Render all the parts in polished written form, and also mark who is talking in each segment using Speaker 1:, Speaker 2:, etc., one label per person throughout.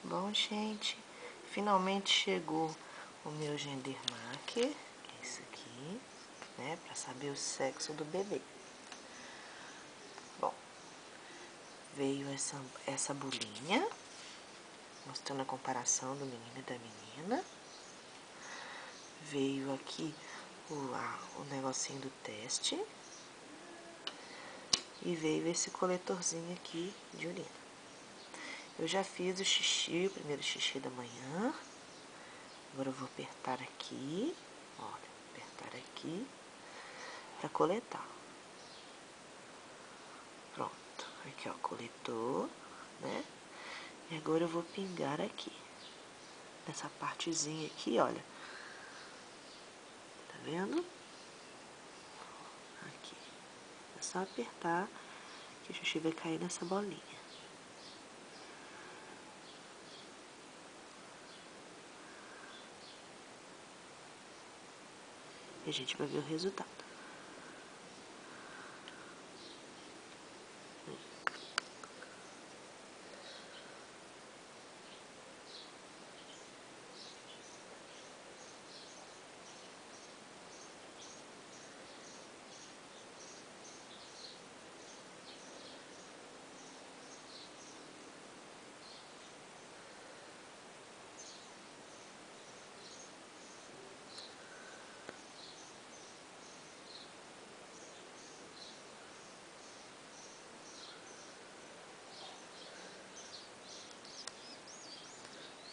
Speaker 1: Bom, gente, finalmente chegou o meu Gendermark, que é esse aqui, né, pra saber o sexo do bebê. Bom, veio essa bolinha, mostrando a comparação do menino e da menina. Veio aqui o negocinho do teste. E veio esse coletorzinho aqui de urina. Eu já fiz o xixi, o primeiro xixi da manhã. Agora eu vou apertar aqui, olha, apertar aqui para coletar. Pronto, aqui ó, coletou, né? E agora eu vou pingar aqui, nessa partezinha aqui, olha. Tá vendo? Aqui. É só apertar que o xixi vai cair nessa bolinha. E a gente vai ver o resultado.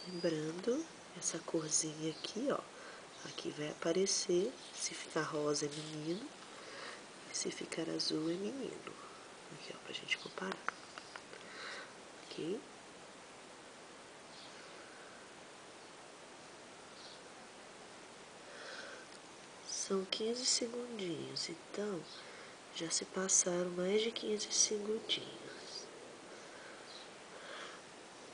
Speaker 1: Lembrando, essa corzinha aqui, ó, aqui vai aparecer, se ficar rosa é menino, e se ficar azul é menino. Aqui, ó, pra gente comparar. Ok? São 15 segundinhos, então já se passaram mais de 15 segundinhos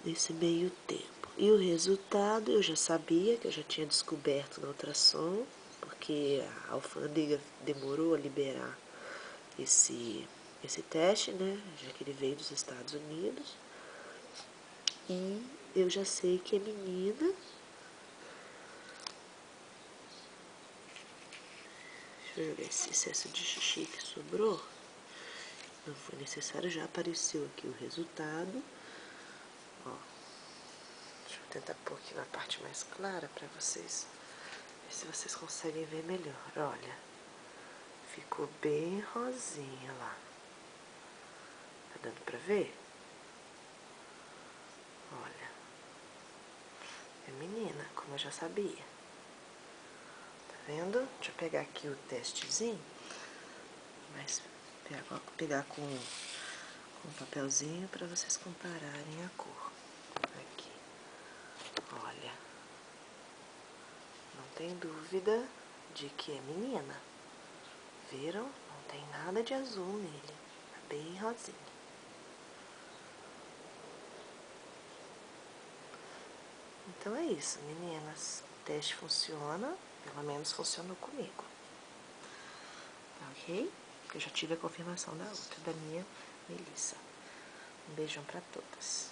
Speaker 1: nesse meio tempo. E o resultado eu já sabia, que eu já tinha descoberto no ultrassom, porque a alfândega demorou a liberar esse teste, né? Já que ele veio dos Estados Unidos. E eu já sei que é menina. Deixa eu ver esse excesso de xixi que sobrou. Não foi necessário, já apareceu aqui o resultado. Ó, deixa eu tentar pôr aqui na parte mais clara pra vocês. Ver se vocês conseguem ver melhor. Olha, ficou bem rosinha lá. Tá dando pra ver? Olha, é menina, como eu já sabia. Tá vendo? Deixa eu pegar aqui o testezinho. Mas pegar com um papelzinho para vocês compararem a cor. Aqui. Olha. Não tem dúvida de que é menina. Viram? Não tem nada de azul nele. Tá bem rosinha. Então é isso, meninas. O teste funciona. Pelo menos funcionou comigo. Ok? Eu já tive a confirmação da outra, da minha Melissa. Um beijão pra todas.